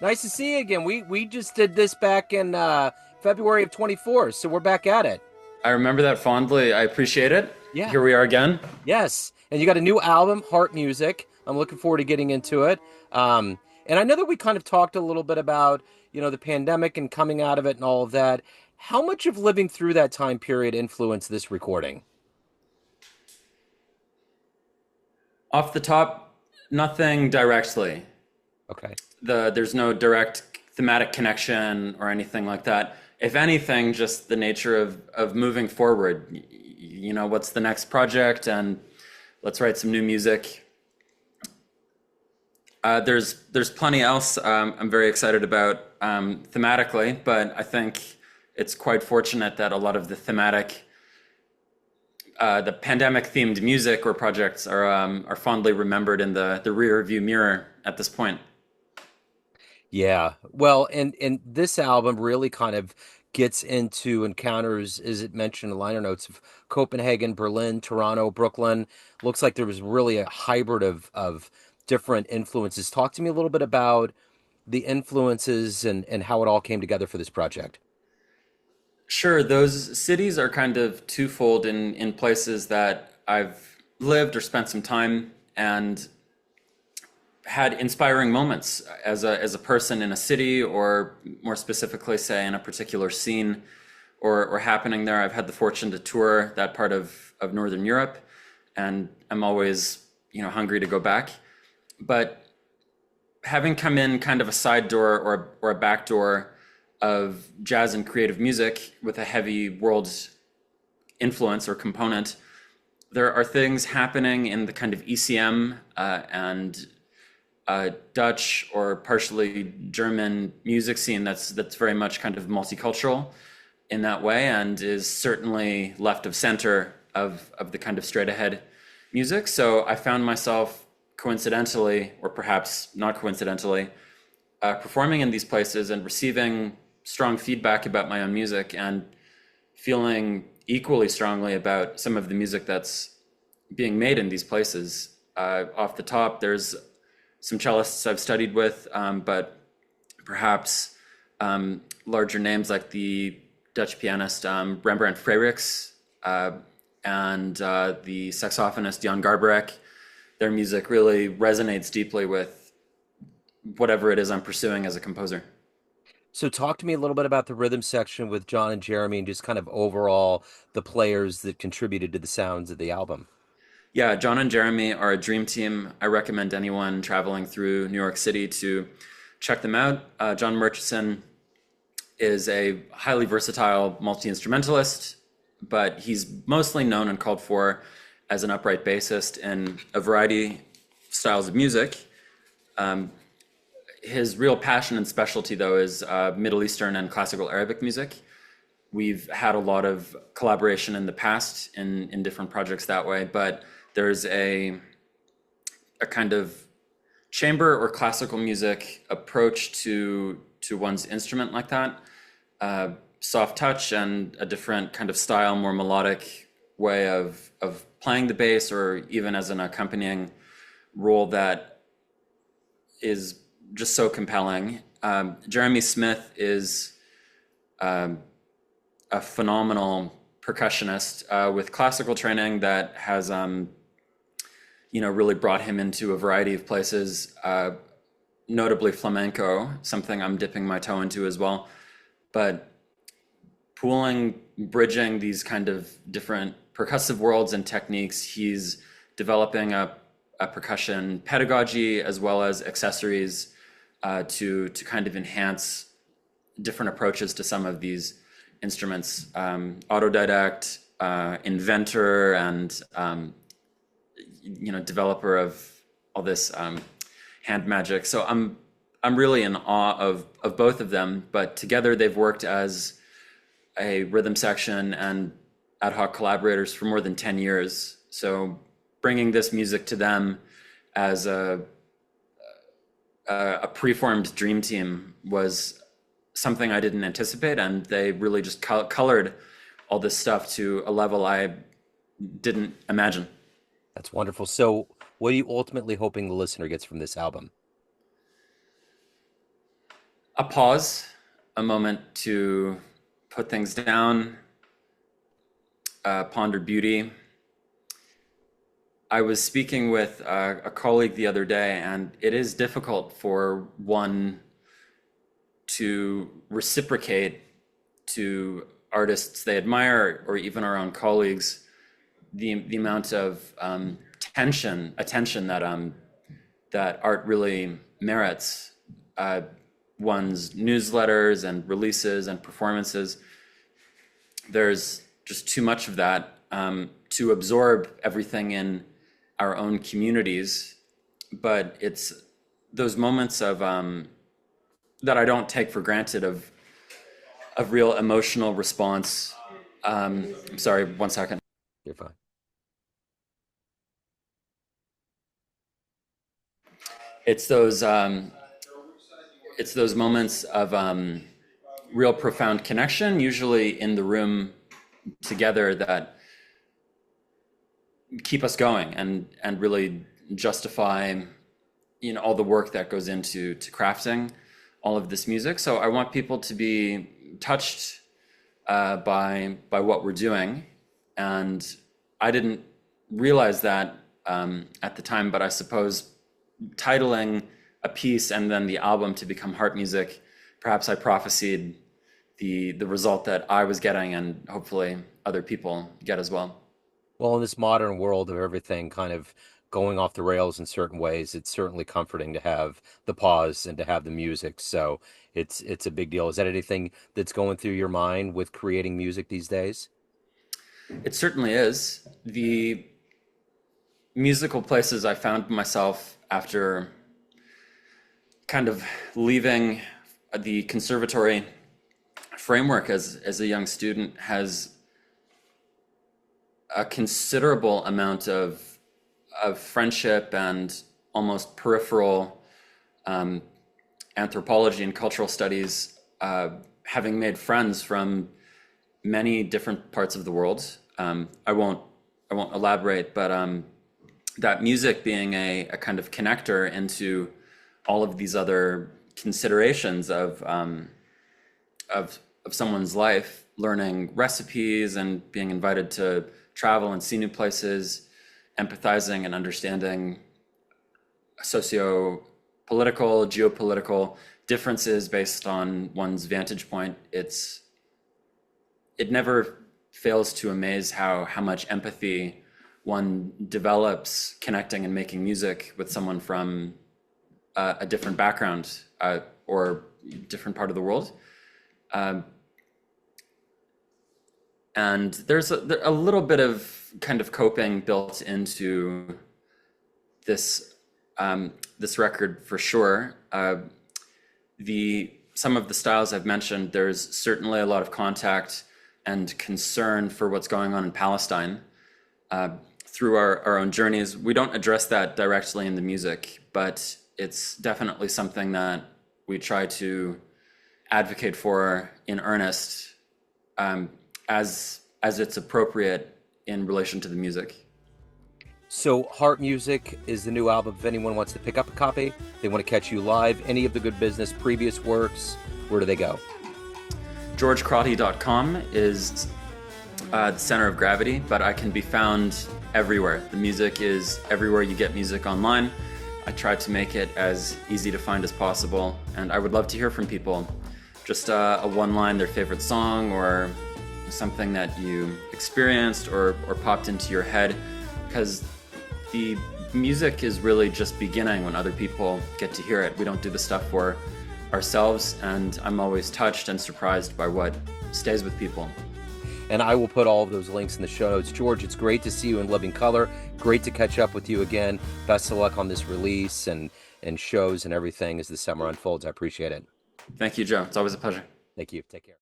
Nice to see you again. We just did this back in February of 24, so we're back at it. I remember that fondly. I appreciate it. Yeah. Here we are again. Yes. And you got a new album, Heart Music. I'm looking forward to getting into it. And I know that we kind of talked a little bit about, the pandemic and coming out of it and all of that. How much of living through that time period influenced this recording? Off the top, nothing directly. Okay. There's no direct thematic connection or anything like that. If anything, just the nature of moving forward. What's the next project, and let's write some new music. There's plenty else I'm very excited about thematically, but I think it's quite fortunate that a lot of the pandemic themed music or projects are fondly remembered in the rear view mirror at this point. Yeah. Well, and this album really kind of gets into encounters, as it mentioned in the liner notes, of Copenhagen, Berlin, Toronto, Brooklyn. Looks like there was really a hybrid of different influences. Talk to me a little bit about the influences and how it all came together for this project. Sure, those cities are kind of twofold in places that I've lived or spent some time and had inspiring moments as a person in a city, or more specifically, say, in a particular scene or happening there. I've had the fortune to tour that part of Northern Europe, and I'm always, hungry to go back. But having come in kind of a side door or a back door of jazz and creative music with a heavy world influence or component, there are things happening in the kind of ECM and Dutch or partially German music scene that's very much kind of multicultural in that way, and is certainly left of center of the kind of straight ahead music. So I found myself coincidentally, or perhaps not coincidentally, performing in these places and receiving strong feedback about my own music, and feeling equally strongly about some of the music that's being made in these places. Off the top, there's some cellists I've studied with, but perhaps larger names like the Dutch pianist Rembrandt Frerichs and the saxophonist Jan Garbarek. Their music really resonates deeply with whatever it is I'm pursuing as a composer. So talk to me a little bit about the rhythm section with John and Jeremy and just kind of overall the players that contributed to the sounds of the album. Yeah, John and Jeremy are a dream team. I recommend anyone traveling through New York City to check them out. John Murchison is a highly versatile multi-instrumentalist, but he's mostly known and called for as an upright bassist in a variety of styles of music. His real passion and specialty, though, is Middle Eastern and classical Arabic music. We've had a lot of collaboration in the past in different projects that way, but there's a kind of chamber or classical music approach to one's instrument like that. Soft touch and a different kind of style, more melodic way of playing the bass, or even as an accompanying role that is just so compelling. Jeremy Smith is a phenomenal percussionist with classical training that has really brought him into a variety of places, notably flamenco, something I'm dipping my toe into as well. But bridging these kind of different percussive worlds and techniques, he's developing a percussion pedagogy as well as accessories to kind of enhance different approaches to some of these instruments. Autodidact, inventor, and developer of all this hand magic. So I'm really in awe of both of them. But together they've worked as a rhythm section and ad hoc collaborators for more than 10 years. So bringing this music to them as a preformed dream team was something I didn't anticipate, and they really just colored all this stuff to a level I didn't imagine. That's wonderful. So what are you ultimately hoping the listener gets from this album? a pause, a moment to put things down, ponder beauty. I was speaking with a colleague the other day, and it is difficult for one to reciprocate to artists they admire or even our own colleagues the amount of attention that art really merits. One's newsletters and releases and performances. There's just too much of that to absorb everything in our own communities. But it's those moments of that I don't take for granted of real emotional response. I'm sorry, one second. You're fine. It's those it's those moments of real profound connection, usually in the room together, that keep us going and really justify all the work that goes into crafting all of this music. So I want people to be touched by what we're doing, and I didn't realize that at the time, but I suppose titling a piece and then the album to become Heart Music, perhaps I prophesied the result that I was getting, and hopefully other people get as well. Well, in this modern world of everything kind of going off the rails in certain ways, it's certainly comforting to have the pause and to have the music. So it's a big deal. Is that anything that's going through your mind with creating music these days? It certainly is. The musical places I found myself after kind of leaving the conservatory framework as a young student has a considerable amount of friendship and almost peripheral anthropology and cultural studies, having made friends from many different parts of the world. I won't elaborate, but that music being a kind of connector into all of these other considerations of someone's life, learning recipes and being invited to travel and see new places, empathizing and understanding socio-political, geopolitical differences based on one's vantage point. It never fails to amaze how much empathy one develops connecting and making music with someone from a different background or different part of the world. And there's a little bit of kind of coping built into this this record for sure. Some of the styles I've mentioned, there's certainly a lot of contact and concern for what's going on in Palestine through our own journeys. We don't address that directly in the music, but it's definitely something that we try to advocate for in earnest, as it's appropriate in relation to the music. So, Heart Music is the new album. If anyone wants to pick up a copy, they want to catch you live, any of the Good Business previous works, where do they go? GeorgeCrotty.com is the center of gravity, but I can be found everywhere. The music is everywhere you get music online. I try to make it as easy to find as possible, and I would love to hear from people. Just a one line, their favorite song, or something that you experienced or popped into your head, because the music is really just beginning when other people get to hear it. We don't do the stuff for ourselves, and I'm always touched and surprised by what stays with people. And I will put all of those links in the show notes. George, it's great to see you in living color. Great to catch up with you again. Best of luck on this release and shows and everything as the summer unfolds. I appreciate it. Thank you, Joe. It's always a pleasure. Thank you. Take care.